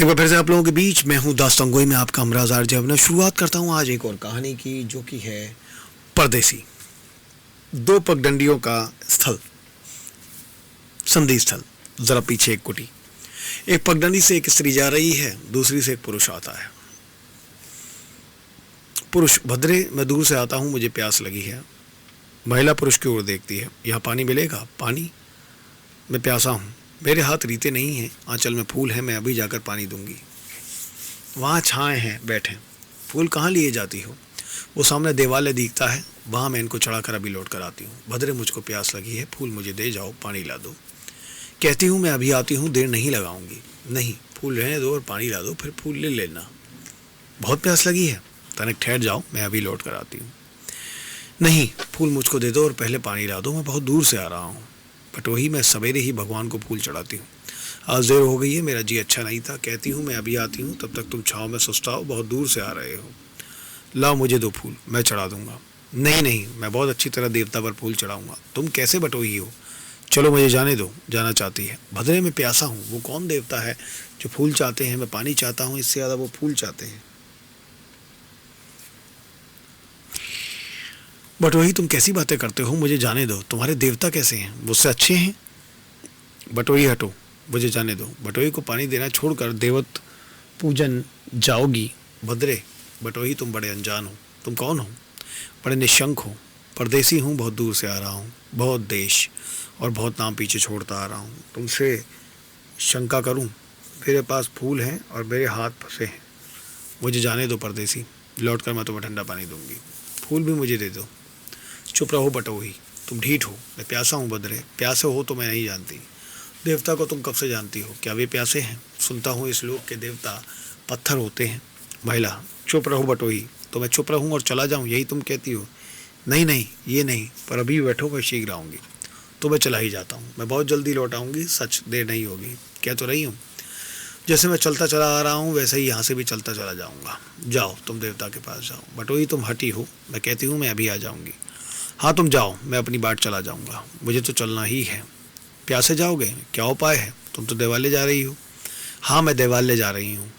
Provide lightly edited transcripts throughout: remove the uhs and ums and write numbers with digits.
एक बार फिर से आप लोगों के बीच मैं हूँ दास्तान गोई में आपका हमराज आरजे। मैं शुरुआत करता हूँ आज एक और कहानी की, जो कि है परदेसी। दो पगडंडियों का स्थल, संधि स्थल। जरा पीछे एक कुटी। एक पगडंडी से एक स्त्री जा रही है, दूसरी से एक पुरुष आता है। पुरुष: भद्रे, मैं दूर से आता हूँ, मुझे प्यास लगी है। महिला पुरुष की ओर देखती है: यहाँ पानी मिलेगा? पानी? मैं प्यासा हूँ, मेरे हाथ रीते नहीं हैं, आंचल में फूल है, मैं अभी जाकर पानी दूंगी। वहाँ छाएं हैं, बैठें। फूल कहाँ लिए जाती हो? वो सामने देवालय दिखता है, वहाँ मैं इनको चढ़ाकर अभी लौट कर आती हूँ। भद्रे, मुझको प्यास लगी है, फूल मुझे दे जाओ, पानी ला दो। कहती हूँ मैं अभी आती हूँ, देर नहीं लगाऊंगी। नहीं, फूल रहने दो और पानी ला दो, फिर फूल ले लेना। बहुत प्यास लगी है, तनिक ठहर जाओ, मैं अभी लौट कर आती हूँ। नहीं, फूल मुझको दे दो और पहले पानी ला दो, मैं बहुत दूर से आ रहा हूँ। बट वही मैं सवेरे ही भगवान को फूल चढ़ाती हूँ। आज देर हो गई है, मेरा जी अच्छा नहीं था। कहती हूँ मैं अभी आती हूँ, तब तक तुम छाँव में सुस्ताओ, बहुत दूर से आ रहे हो। लाओ मुझे दो फूल, मैं चढ़ा दूंगा। नहीं नहीं, मैं बहुत अच्छी तरह देवता पर फूल चढ़ाऊंगा। तुम कैसे बटोही हो? चलो मुझे जाने दो, जाना चाहती है। भद्रे, मैं प्यासा हूँ। वो कौन देवता है जो फूल चाहते हैं? मैं पानी चाहता हूँ, इससे ज़्यादा वो फूल चाहते हैं। बटोही, तुम कैसी बातें करते हो? मुझे जाने दो। तुम्हारे देवता कैसे हैं? मुझसे अच्छे हैं? बटोही, हटो, मुझे जाने दो। बटोही को पानी देना छोड़कर देवत पूजन जाओगी? भद्रे: बटोही, तुम बड़े अनजान हो। तुम कौन हो? बड़े निशंक हो। परदेसी हूँ, बहुत दूर से आ रहा हूँ, बहुत देश और बहुत नाम पीछे छोड़ता आ रहा हूँ। तुमसे शंका करूँ? मेरे पास फूल हैं और मेरे हाथ फंसे हैं। मुझे जाने दो परदेसी, लौट कर मैं तुम्हें ठंडा पानी दूंगी। फूल भी मुझे दे दो। चुप रहो बटोही, तुम ढीठ हो। मैं प्यासा हूँ भद्रे। प्यासे हो तो मैं नहीं जानती। देवता को तुम कब से जानती हो? क्या वे प्यासे हैं? सुनता हूँ इस लोक के देवता पत्थर होते हैं। महिला: चुप रहो बटोही, तो मैं चुप रहूँ और चला जाऊँ, यही तुम कहती हो? नहीं नहीं, ये नहीं, पर अभी बैठो, मैं शीघ्र आऊँगी। तो मैं चला ही जाता हूँ, मैं बहुत जल्दी लौट आऊँगी, सच देर नहीं होगी। कह तो रही हूँ, जैसे मैं चलता चला आ रहा हूँ वैसे ही यहाँ से भी चलता चला जाऊँगा। जाओ, तुम देवता के पास जाओ। बटोही, तुम हटी हो, मैं कहती हूँ मैं अभी आ जाऊँगी। हाँ तुम जाओ, मैं अपनी बाट चला जाऊँगा, मुझे तो चलना ही है। प्यासे जाओगे? क्या उपाय है? तुम तो देवालय जा रही हो। हाँ, मैं देवालय जा रही हूँ।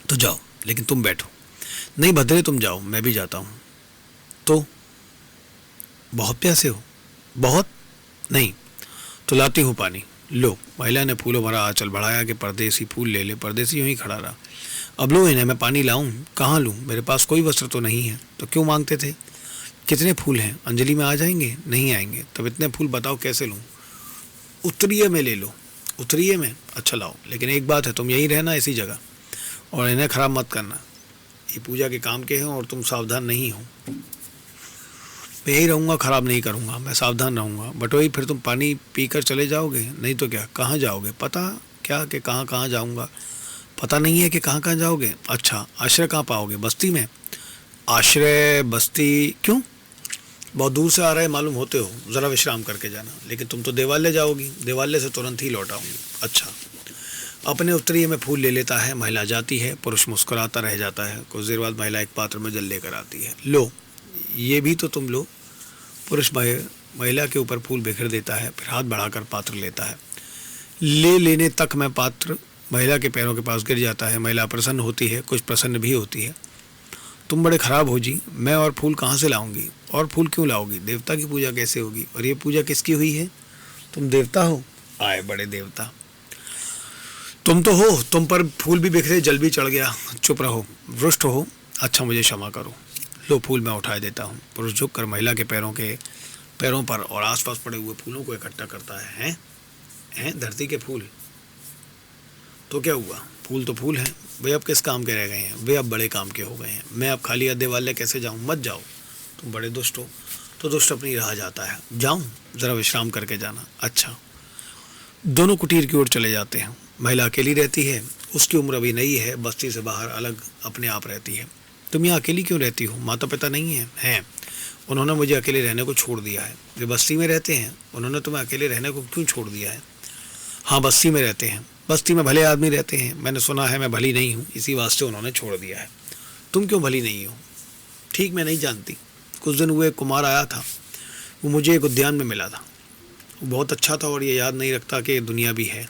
तो जाओ, लेकिन तुम बैठो। नहीं भद्रे, तुम जाओ, मैं भी जाता हूँ। तो बहुत प्यासे हो? बहुत नहीं, तो लाती हूँ पानी। लो। महिला ने फूलों भरा आंचल बढ़ाया कि परदेसी फूल ले ले। परदेसी यूं ही खड़ा रहा। अब लो इन्हें, मैं पानी लाऊं? कहाँ लूँ? मेरे पास कोई वस्त्र तो नहीं है। तो क्यों मांगते थे? कितने फूल हैं? अंजलि में आ जाएंगे? नहीं आएंगे। तब इतने फूल बताओ कैसे लूँ? उत्तरीय में ले लो। उत्तरीय में? अच्छा लाओ, लेकिन एक बात है, तुम यहीं रहना इसी जगह, और इन्हें खराब मत करना। ये पूजा के काम के हैं और तुम सावधान नहीं हो। मैं यही रहूँगा, खराब नहीं करूँगा, मैं सावधान रहूँगा। बटोही, फिर तुम पानी पीकर चले जाओगे? नहीं तो क्या। कहाँ जाओगे? पता क्या कि कहाँ कहाँ जाऊँगा? पता नहीं है कि कहाँ कहाँ जाओगे? अच्छा, आश्रय कहाँ पाओगे? बस्ती में? आश्रय बस्ती? क्यों? बहुत दूर से आ रहे मालूम होते हो, ज़रा विश्राम करके जाना। लेकिन तुम तो देवालय जाओगी। देवालय से तुरंत ही लौट आऊँगी। अच्छा। अपने उत्तरीय में फूल ले लेता है। महिला जाती है, पुरुष मुस्कुराता रह जाता है। कुछ देर बाद महिला एक पात्र में जल लेकर आती है। लो, ये भी तो तुम लो। पुरुष महिला के ऊपर फूल बिखेर देता है, फिर हाथ बढ़ाकर पात्र लेता है। ले लेने तक में पात्र महिला के पैरों के पास गिर जाता है। महिला प्रसन्न होती है, कुछ प्रसन्न भी होती है। तुम बड़े खराब हो जी, मैं और फूल कहाँ से लाऊंगी? और फूल क्यों लाओगी? देवता की पूजा कैसे होगी? और ये पूजा किसकी हुई है? तुम देवता हो? आए बड़े देवता। तुम तो हो, तुम पर फूल भी बिखरे, जल भी चढ़ गया। चुप रहो, रुष्ट हो। अच्छा, मुझे क्षमा करो। लो, फूल मैं उठा देता हूँ। पुरुष झुककर महिला के पैरों पर और आसपास पड़े हुए फूलों को इकट्ठा करता है। हैं धरती के फूल? तो क्या हुआ? फूल तो फूल हैं। वे अब किस काम के रह गए हैं? वे अब बड़े काम के हो गए हैं। मैं अब खाली हाथ देवालय कैसे जाऊँ? मत जाओ, तुम बड़े दुष्ट हो। तो दुष्ट अपनी राह जाता है। जाऊँ? ज़रा विश्राम करके जाना। अच्छा। दोनों कुटीर की ओर चले जाते हैं। महिला अकेली रहती है, उसकी उम्र अभी नई है, बस्ती से बाहर अलग अपने आप रहती है। तुम यहाँ अकेली क्यों रहती हो? माता पिता नहीं हैं? हैं, उन्होंने मुझे अकेले रहने को छोड़ दिया है। वे बस्ती में रहते हैं, उन्होंने तुम्हें अकेले रहने को क्यों छोड़ दिया है? हाँ, बस्ती में रहते हैं। बस्ती में भले आदमी रहते हैं, मैंने सुना है। मैं भली नहीं हूँ, इसी वास्ते उन्होंने छोड़ दिया है। तुम क्यों भली नहीं हो? ठीक, मैं नहीं जानती। कुछ दिन हुए कुमार आया था, वो मुझे एक उद्यान में मिला था। वो बहुत अच्छा था और ये याद नहीं रखता कि दुनिया भी है।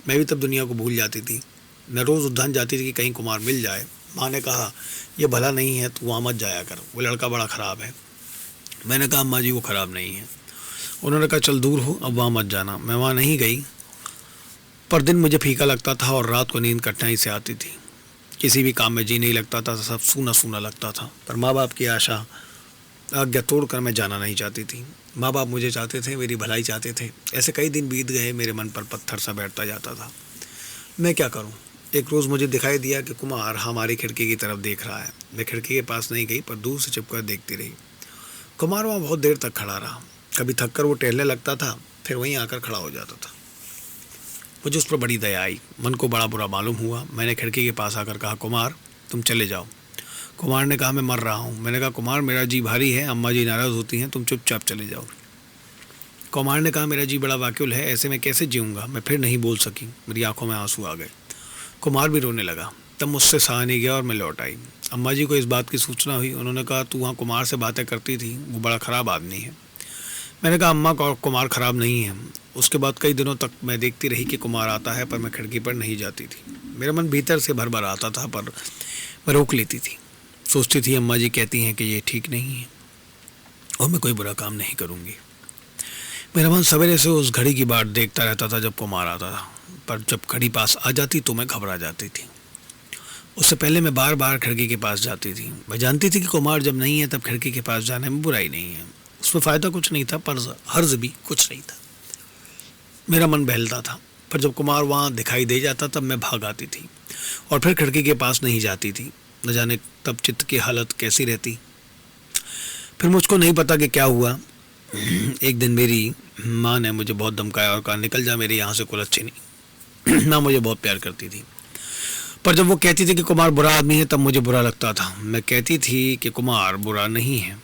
मैं भी तब दुनिया को भूल जाती थी। मैं रोज़ उद्यान जाती थी कि कहीं कुमार मिल जाए। माँ ने कहा ये भला नहीं है, तू वहाँ मत जाया कर, वो लड़का बड़ा ख़राब है। मैंने कहा अम्मा जी वो ख़राब नहीं है। उन्होंने कहा चल दूर हो, अब वहाँ मत जाना। मैं वहाँ नहीं गई। पर दिन मुझे फीका लगता था और रात को नींद कठिनाई से आती थी। किसी भी काम में जी नहीं लगता था, सब सूना सूना लगता था। पर माँ बाप की आशा आज्ञा तोड़कर मैं जाना नहीं चाहती थी। माँ बाप मुझे चाहते थे, मेरी भलाई चाहते थे। ऐसे कई दिन बीत गए, मेरे मन पर पत्थर सा बैठता जाता था। मैं क्या करूं? एक रोज़ मुझे दिखाई दिया कि कुमार हमारी खिड़की की तरफ देख रहा है। मैं खिड़की के पास नहीं गई, पर दूर से छिपकर देखती रही। कुमार वहाँ बहुत देर तक खड़ा रहा। कभी थक कर वो टहलने लगता था, फिर वहीं आकर खड़ा हो जाता था। मुझे उस पर बड़ी दया आई, मन को बड़ा बुरा मालूम हुआ। मैंने खिड़की के पास आकर कहा कुमार तुम चले जाओ। कुमार ने कहा मैं मर रहा हूँ। मैंने कहा कुमार मेरा जी भारी है, अम्मा जी नाराज़ होती हैं, तुम चुपचाप चले जाओ। कुमार ने कहा मेरा जी बड़ा व्याकुल है, ऐसे में कैसे जीऊँगा। मैं फिर नहीं बोल सकी, मेरी आंखों में आंसू आ गए। कुमार भी रोने लगा। तब मुझसे सहा नहीं गया और मैं लौट आई। अम्मा जी को इस बात की सूचना हुई। उन्होंने कहा तू वहाँ कुमार से बातें करती थी, वो बड़ा ख़राब आदमी है। मैंने कहा अम्मा कुमार ख़राब नहीं है। उसके बाद कई दिनों तक मैं देखती रही कि कुमार आता है, पर मैं खिड़की पर नहीं जाती थी। मेरा मन भीतर से भर भर आता था, पर मैं रोक लेती थी। सोचती थी अम्मा जी कहती हैं कि ये ठीक नहीं है और मैं कोई बुरा काम नहीं करूँगी। मेरा मन सवेरे से उस घड़ी की बाट देखता रहता था जब कुमार आता था, पर जब घड़ी पास आ जाती तो मैं घबरा जाती थी। उससे पहले मैं बार बार खिड़की के पास जाती थी। मैं जानती थी कि कुमार जब नहीं है तब खिड़की के पास जाने में बुराई नहीं है, उसमें फ़ायदा कुछ नहीं था, पर हर्ज भी कुछ नहीं था। मेरा मन बहलता था, पर जब कुमार वहाँ दिखाई दे जाता तब मैं भाग आती थी और फिर खिड़की के पास नहीं जाती थी। न जाने तब चित्त की हालत कैसी रहती। फिर मुझको नहीं पता कि क्या हुआ। एक दिन मेरी माँ ने मुझे बहुत धमकाया और कहा निकल जा मेरे यहाँ से कुलच्छी नहीं। माँ मुझे बहुत प्यार करती थी, पर जब वो कहती थी कि कुमार बुरा आदमी है तब मुझे बुरा लगता था। मैं कहती थी कि कुमार बुरा नहीं है,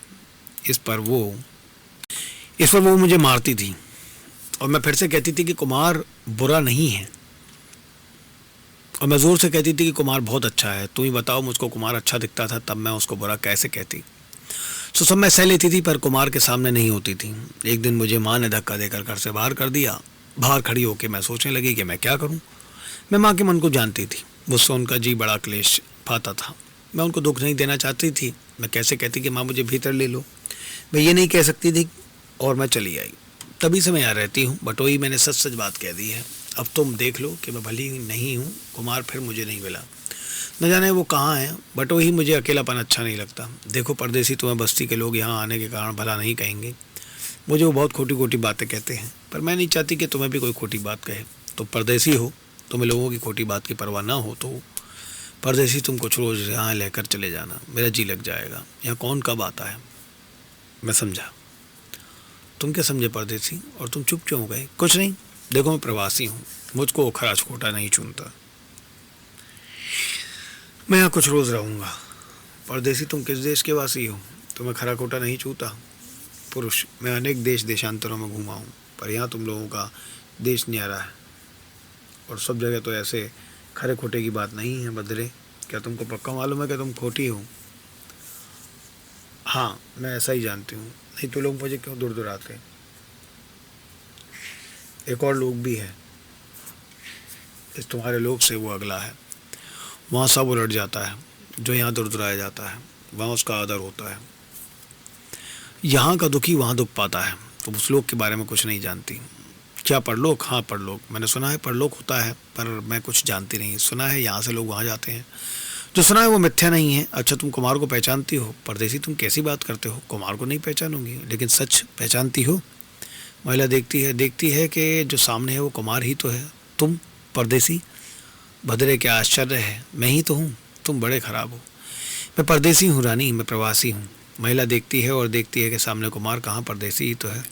इस पर वो मुझे मारती थी। और मैं फिर से कहती थी कि कुमार बुरा नहीं है, और मैं ज़ोर से कहती थी कि कुमार बहुत अच्छा है। तुम ही बताओ, मुझको कुमार अच्छा दिखता था तब मैं उसको बुरा कैसे कहती। तो सब मैं सह लेती थी, पर कुमार के सामने नहीं होती थी। एक दिन मुझे माँ ने धक्का देकर घर से बाहर कर दिया। बाहर खड़ी होकर मैं सोचने लगी कि मैं क्या करूँ। मैं माँ के मन को जानती थी, मुझसे उनका जी बड़ा क्लेश पाता था। मैं उनको दुख नहीं देना चाहती थी। मैं कैसे कहती कि माँ मुझे भीतर ले लो, मैं ये नहीं कह सकती थी, और मैं चली आई। तभी से मैं यहाँ रहती हूँ। बटोई मैंने सच सच बात कह दी है। अब तुम देख लो कि मैं भली नहीं हूँ। कुमार फिर मुझे नहीं मिला, न जाने वो कहाँ है। बटोई मुझे अकेलापन अच्छा नहीं लगता। देखो परदेसी, तुम्हें बस्ती के लोग यहाँ आने के कारण भला नहीं कहेंगे। मुझे वो बहुत खोटी खोटी बातें कहते हैं, पर मैं नहीं चाहती कि तुम्हें भी कोई खोटी बात कहे। तुम परदेसी हो, तुम्हें लोगों की खोटी बात की परवाह ना हो तो परदेसी तुम कुछ रोज़ यहाँ लेकर चले जाना, मेरा जी लग जाएगा। यहाँ कौन कब आता है। मैं समझा। तुम क्या समझे परदेसी, और तुम चुप क्यों हो गए। कुछ नहीं, देखो मैं प्रवासी हूँ, मुझको खराज खोटा नहीं चुनता। मैं यहाँ कुछ रोज़ रहूँगा। परदेसी, तुम किस देश के वासी हो, तुम्हें खरा खोटा नहीं छूता। पुरुष, मैं अनेक देश देशांतरों में घूमा हूँ, पर यहाँ तुम लोगों का देश न्यारा है, और सब जगह तो ऐसे खरे खोटे की बात नहीं है। बदले, क्या तुमको पक्का मालूम है कि तुम खोटी हो। हाँ, मैं ऐसा ही जानती हूँ, नहीं तो लोग मुझे क्यों दूर दूर आते। एक और लोग भी है, इस तुम्हारे लोग से वो अगला है। वहाँ सब उलट जाता है, जो यहाँ दूर दूर आया जाता है वहाँ उसका आदर होता है। यहाँ का दुखी वहाँ दुख पाता है। तो उस लोग के बारे में कुछ नहीं जानती। क्या परलोक। हाँ परलोक, मैंने सुना है परलोक होता है, पर मैं कुछ जानती नहीं। सुना है यहाँ से लोग वहाँ जाते हैं, जो सुना है वो मिथ्या नहीं है। अच्छा, तुम कुमार को पहचानती हो। परदेसी, तुम कैसी बात करते हो, कुमार को नहीं पहचानूंगी, लेकिन सच पहचानती हो। महिला देखती है कि जो सामने है वो कुमार ही तो है। तुम परदेसी, भद्रे, क्या आश्चर्य है, मैं ही तो हूँ। तुम बड़े खराब हो। मैं परदेसी हूँ रानी, मैं प्रवासी हूँ। महिला देखती है और देखती है कि सामने कुमार कहाँ, परदेसी ही तो है।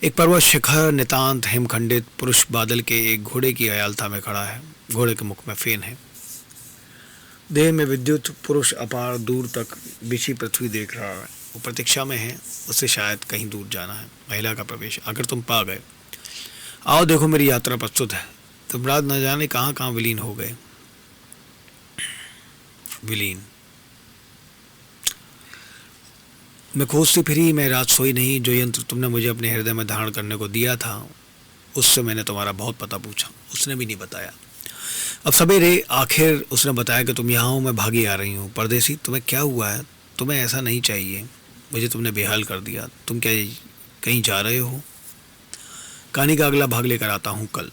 एक पर्वत शिखर नितांत हिमखंडित पुरुष बादल के एक घोड़े की अयालता में खड़ा है। घोड़े के मुख में फेन है, देह में विद्युत। पुरुष अपार दूर तक बिछी पृथ्वी देख रहा है। वो प्रतीक्षा में है, उससे शायद कहीं दूर जाना है। महिला का प्रवेश, अगर तुम पा गए, आओ देखो मेरी यात्रा प्रस्तुत है। तुम रात न जाने कहाँ कहाँ विलीन हो गए। विलीन, मैं खोजती फिरी, मैं रात सोई नहीं। जो यंत्र तुमने मुझे अपने हृदय में धारण करने को दिया था उससे मैंने तुम्हारा बहुत पता पूछा, उसने भी नहीं बताया। अब सवेरे आखिर उसने बताया कि तुम यहाँ हो, मैं भागी आ रही हूँ। परदेसी, तुम्हें क्या हुआ है? तुम्हें ऐसा नहीं चाहिए, मुझे तुमने बेहाल कर दिया। तुम क्या कहीं जा रहे हो? कहानी का अगला भाग लेकर आता हूँ कल।